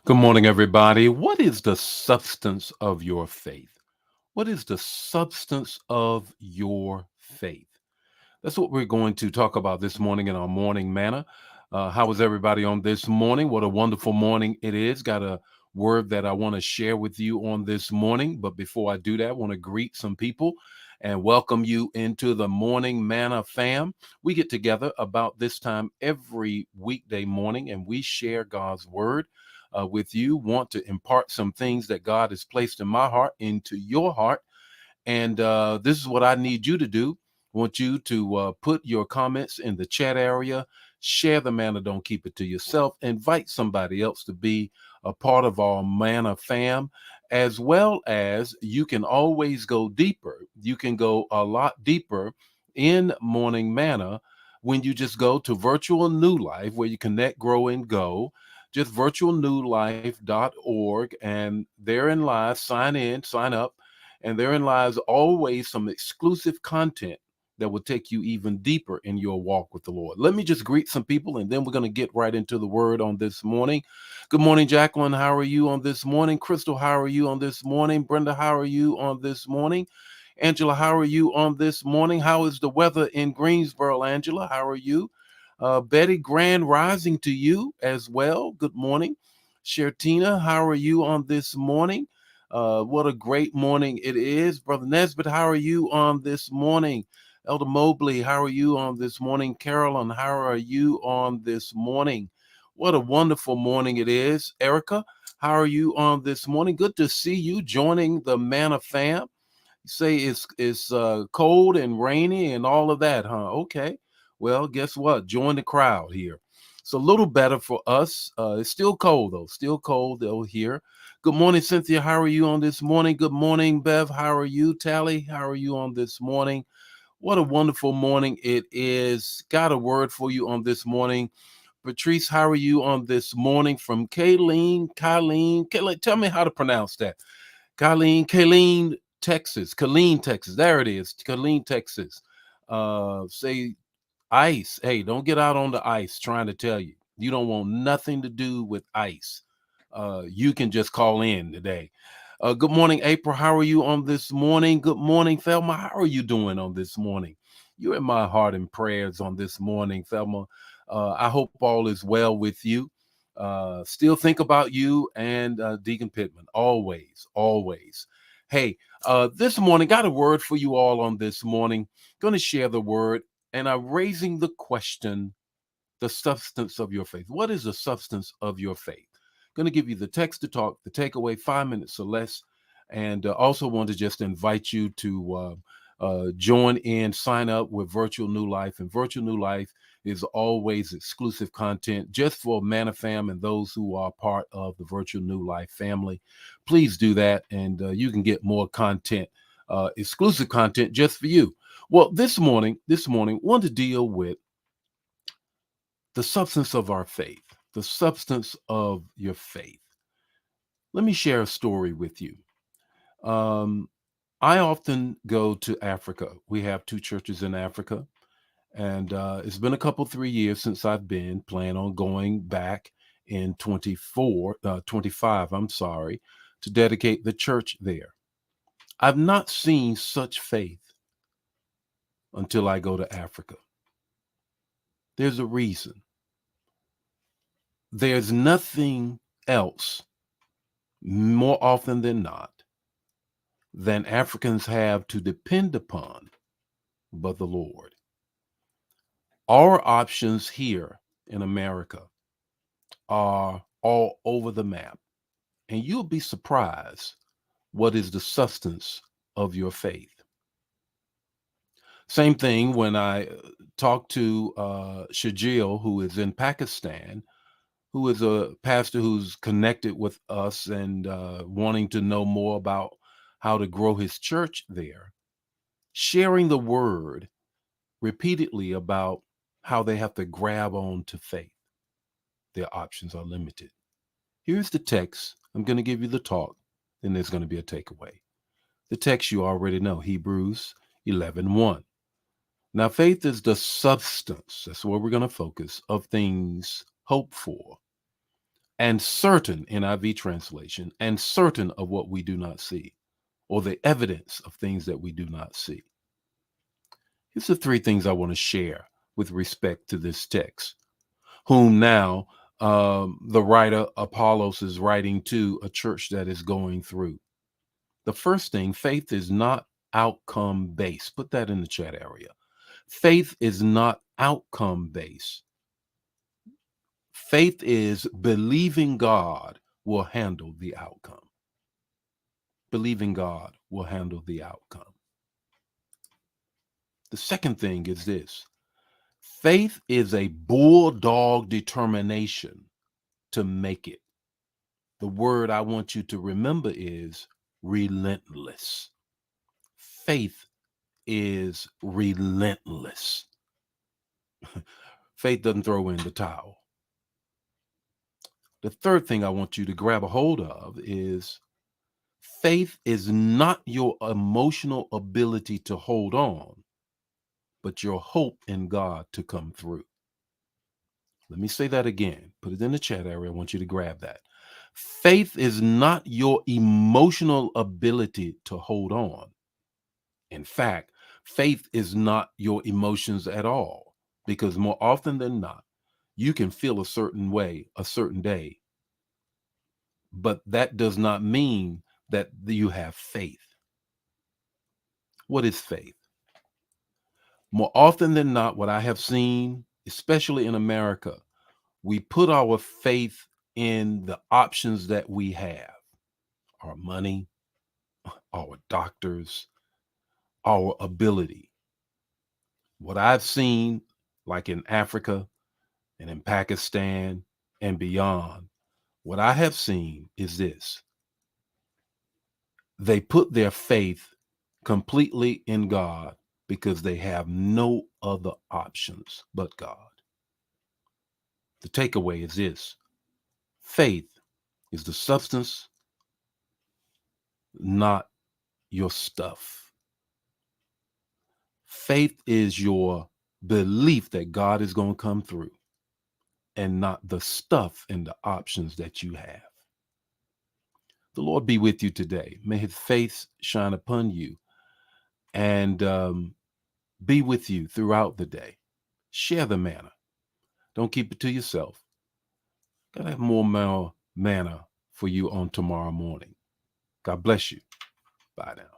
Good morning, everybody. What is the substance of your faith? What is the substance of your faith? That's what we're going to talk about this morning in our morning manna. How is everybody on this morning? What a wonderful morning it is. Got a word that I want to share with you on this morning. But before I do that, I want to greet some people and welcome you into the Morning Manna fam. We get together about this time every weekday morning and we share God's word with you. Want to impart some things that God has placed in my heart into your heart, and this is what I need you to do. I want you to put your comments in the chat area, share the manna, don't keep it to yourself. Invite somebody else to be a part of our manna fam, as well as you can always go deeper. You can go a lot deeper in morning manna when you just go to virtual new life where you connect, grow, and go. Just virtualnewlife.org, and therein lies, sign in, sign up, and therein lies always some exclusive content that will take you even deeper in your walk with the Lord. Let me just greet some people and then we're going to get right into the word on this morning. Good morning, Jacqueline. How are you on this morning? Crystal, how are you on this morning? Brenda, how are you on this morning? Angela, how are you on this morning? How is the weather in Greensboro, Angela? How are you? Betty, grand rising to you as well. Good morning. Shertina, how are you on this morning? What a great morning it is. Brother Nesbitt, how are you on this morning? Elder Mobley, how are you on this morning? Carolyn, how are you on this morning? What a wonderful morning it is. Erica, how are you on this morning? Good to see you joining the Manna fam. You say it's cold and rainy and all of that, huh? Okay. Well, guess what? Join the crowd here. It's a little better for us. It's still cold though. Still cold though here. Good morning, Cynthia. How are you on this morning? Good morning, Bev. How are you? Tally, how are you on this morning? What a wonderful morning it is. Got a word for you on this morning. Patrice, how are you on this morning? From Kayleen, tell me how to pronounce that. Killeen, Texas. There it is, Killeen, Texas. Say ice. Hey, don't get out on the ice. Trying to tell you, you don't want nothing to do with ice. You can just call in today. Good morning, April. How are you on this morning? Good morning, Thelma. How are you doing on this morning? You're in my heart and prayers on this morning, Thelma. I hope all is well with you. Still think about you and Deacon Pittman. Always, always. Hey, this morning, got a word for you all on this morning. Going to share the word, and I'm raising the question, the substance of your faith. What is the substance of your faith? Going to give you the text to talk, the takeaway, 5 minutes or less. And also want to just invite you to join in, sign up with Virtual New Life. And Virtual New Life is always exclusive content just for ManaFam and those who are part of the Virtual New Life family. Please do that, and you can get more content, exclusive content just for you. Well, this morning, want to deal with the substance of our faith, the substance of your faith. Let me share a story with you. Um, I often go to Africa. We have two churches in Africa, and it's been a couple, 3 years since I've been. Plan on going back in 25, I'm sorry, to dedicate the church there. I've not seen such faith until I go to Africa. There's a reason. There's nothing else more often than not than Africans have to depend upon but the Lord. Our options here in America are all over the map, and you'll be surprised what is the substance of your faith. Same thing when I talk to Shajil, who is in Pakistan, who is a pastor who's connected with us and wanting to know more about how to grow his church there, sharing the word repeatedly about how they have to grab on to faith. Their options are limited. Here's the text. I'm going to give you the talk, then there's going to be a takeaway. The text you already know, Hebrews 11:1. Now, faith is the substance, that's where we're going to focus, of things hoped for, and certain, NIV translation, and certain of what we do not see, or the evidence of things that we do not see. Here's the three things I want to share with respect to this text, whom now the writer Apollos is writing to a church that is going through. The first thing, faith is not outcome based. Put that in the chat area. Faith is not outcome based. Faith is believing God will handle the outcome. Believing God will handle the outcome. The second thing is this: faith is a bulldog determination to make it. The word I want you to remember is relentless. Faith is relentless. Faith doesn't throw in the towel. The third thing I want you to grab a hold of is faith is not your emotional ability to hold on, but your hope in God to come through. Let me say that again. Put it in the chat area. I want you to grab that. Faith is not your emotional ability to hold on. In fact, faith is not your emotions at all, because more often than not, you can feel a certain way a certain day, but that does not mean that you have faith. What is faith? More often than not, what I have seen, especially in America, we put our faith in the options that we have: our money, our doctors, our ability. What I've seen, like in Africa and in Pakistan and beyond, what I have seen is this: they put their faith completely in God because they have no other options but God. The takeaway is this: faith is the substance, not your stuff. Faith is your belief that God is going to come through, and not the stuff and the options that you have. The Lord be with you today. May his face shine upon you and be with you throughout the day. Share the manna. Don't keep it to yourself. Gotta have more manna for you on tomorrow morning. God bless you. Bye now.